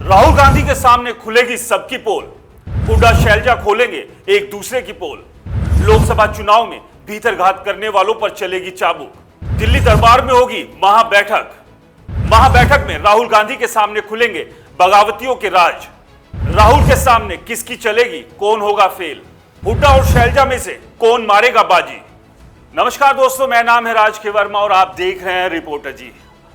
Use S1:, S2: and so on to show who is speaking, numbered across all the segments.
S1: राहुल गांधी के सामने खुलेगी सबकी पोल। हुड्डा शैलजा खोलेंगे एक दूसरे की पोल। लोकसभा चुनाव में भीतरघात करने वालों पर चलेगी चाबुक। दिल्ली दरबार में होगी महाबैठक। महाबैठक में राहुल गांधी के सामने खुलेंगे बगावतियों के राज। राहुल के सामने किसकी चलेगी, कौन होगा फेल। हुड्डा और शैलजा में से कौन मारेगा बाजी। नमस्कार दोस्तों, मेरा नाम है राज के वर्मा और आप देख रहे हैं रिपोर्टर जी।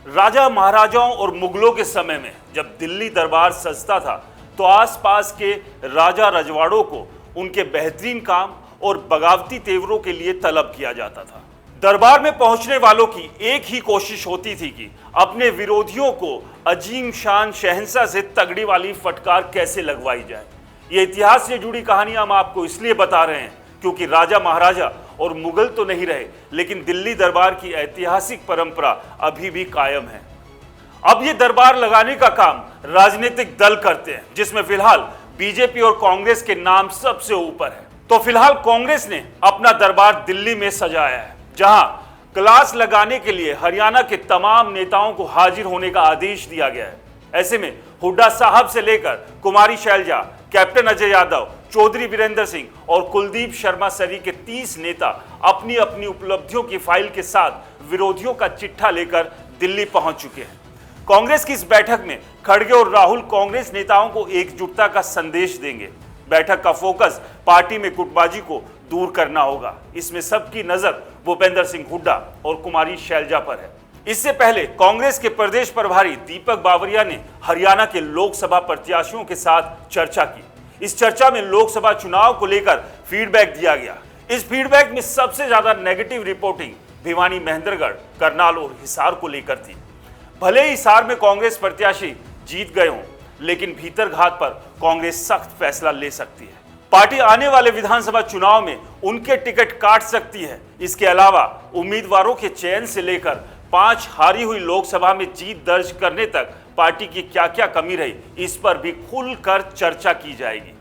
S1: राजा महाराजाओं और मुगलों के समय में जब दिल्ली दरबार सजता था तो आसपास के राजा रजवाड़ों को उनके बेहतरीन काम और बगावती तेवरों के लिए तलब किया जाता था। दरबार में पहुंचने वालों की एक ही कोशिश होती थी कि अपने विरोधियों को अजीम शान शहंशाह से तगड़ी वाली फटकार कैसे लगवाई जाए। ये इतिहास से जुड़ी कहानी हम आपको इसलिए बता रहे हैं क्योंकि राजा महाराजा और मुगल तो नहीं रहे, लेकिन दिल्ली दरबार की ऐतिहासिक परंपरा अभी भी कायम है। अब ये दरबार लगाने का काम राजनीतिक दल करते हैं, जिसमें फिलहाल बीजेपी और कांग्रेस के नाम सबसे ऊपर है। तो फिलहाल कांग्रेस ने अपना दरबार दिल्ली में सजाया है, जहां क्लास लगाने के लिए हरियाणा के तमाम नेताओं को हाजिर होने का आदेश दिया गया है। ऐसे में हुड्डा साहब से लेकर कुमारी शैलजा, कैप्टन अजय यादव, चौधरी वीरेंद्र सिंह और कुलदीप शर्मा सरी के 30 नेता अपनी अपनी उपलब्धियों की फाइल के साथ विरोधियों का चिट्ठा लेकर दिल्ली पहुंच चुके हैं। कांग्रेस की इस बैठक में खड़गे और राहुल कांग्रेस नेताओं को एकजुटता का संदेश देंगे। बैठक का फोकस पार्टी में गुटबाजी को दूर करना होगा। इसमें सबकी नजर भूपेंद्र सिंह हुड्डा और कुमारी शैलजा पर है। इससे पहले कांग्रेस के प्रदेश प्रभारी दीपक बावरिया ने हरियाणा के लोकसभा प्रत्याशियों के साथ चर्चा की। इस चर्चा में लोकसभा चुनाव को लेकर फीडबैक दिया गया। इस फीडबैक में सबसे ज्यादा नेगेटिव रिपोर्टिंग भिवानी, महेंद्रगढ़, करनाल और हिसार को लेकर थी। भले ही हिसार में कांग्रेस प्रत्याशी जीत गए हों, लेकिन भीतरघात पर कांग्रेस सख्त फैसला ले सकती है। पार्टी आने वाले विधानसभा चुनाव में उनके टिकट काट सकती है। इसके अलावा उम्मीदवारों के चयन से लेकर 5 हारी हुई लोकसभा में जीत दर्ज करने तक पार्टी की क्या क्या कमी रही, इस पर भी खुलकर चर्चा की जाएगी।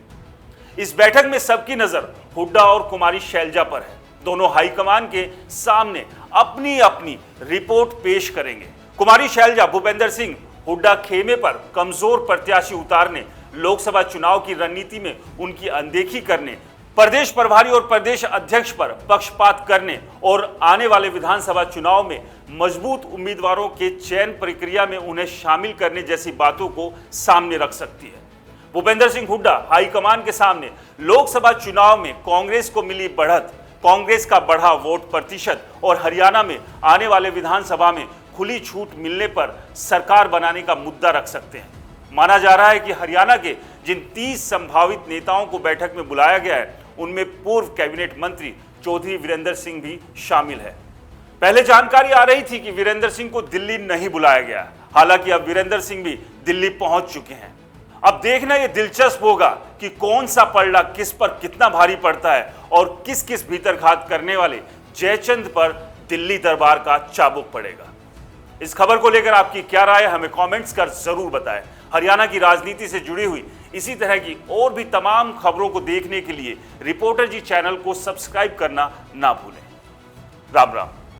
S1: इस बैठक में सबकी नजर हुड्डा और कुमारी शैलजा पर है। दोनों हाईकमान के सामने अपनी अपनी रिपोर्ट पेश करेंगे। कुमारी शैलजा भूपेंद्र सिंह हुड्डा खेमे पर कमजोर प्रत्याशी उतारने, लोकसभा चुनाव की रणनीति में उनकी अनदेखी करने, प्रदेश प्रभारी और प्रदेश अध्यक्ष पर पक्षपात करने और आने वाले विधानसभा चुनाव में मजबूत उम्मीदवारों के चयन प्रक्रिया में उन्हें शामिल करने जैसी बातों को सामने रख सकती है। भूपेंद्र सिंह हुड्डा हाईकमान के सामने लोकसभा चुनाव में कांग्रेस को मिली बढ़त, कांग्रेस का बढ़ा वोट प्रतिशत और हरियाणा में आने वाले विधानसभा में खुली छूट मिलने पर सरकार बनाने का मुद्दा रख सकते हैं। माना जा रहा है कि हरियाणा के जिन 30 संभावित नेताओं को बैठक में बुलाया गया है, उनमें पूर्व कैबिनेट मंत्री चौधरी वीरेंद्र सिंह भी शामिल है। पहले जानकारी आ रही थी कि वीरेंद्र सिंह को दिल्ली नहीं बुलाया गया। हालांकि अब वीरेंद्र सिंह भी दिल्ली पहुंच चुके हैं। अब देखना यह दिलचस्प होगा कि कौन सा पलड़ा किस पर कितना भारी पड़ता है और किस किस भीतरघात करने वाले जयचंद पर दिल्ली दरबार का चाबुक पड़ेगा। इस खबर को लेकर आपकी क्या राय है, हमें कमेंट्स कर जरूर बताएं। हरियाणा की राजनीति से जुड़ी हुई इसी तरह की और भी तमाम खबरों को देखने के लिए रिपोर्टर जी चैनल को सब्सक्राइब करना ना भूलें। राम राम।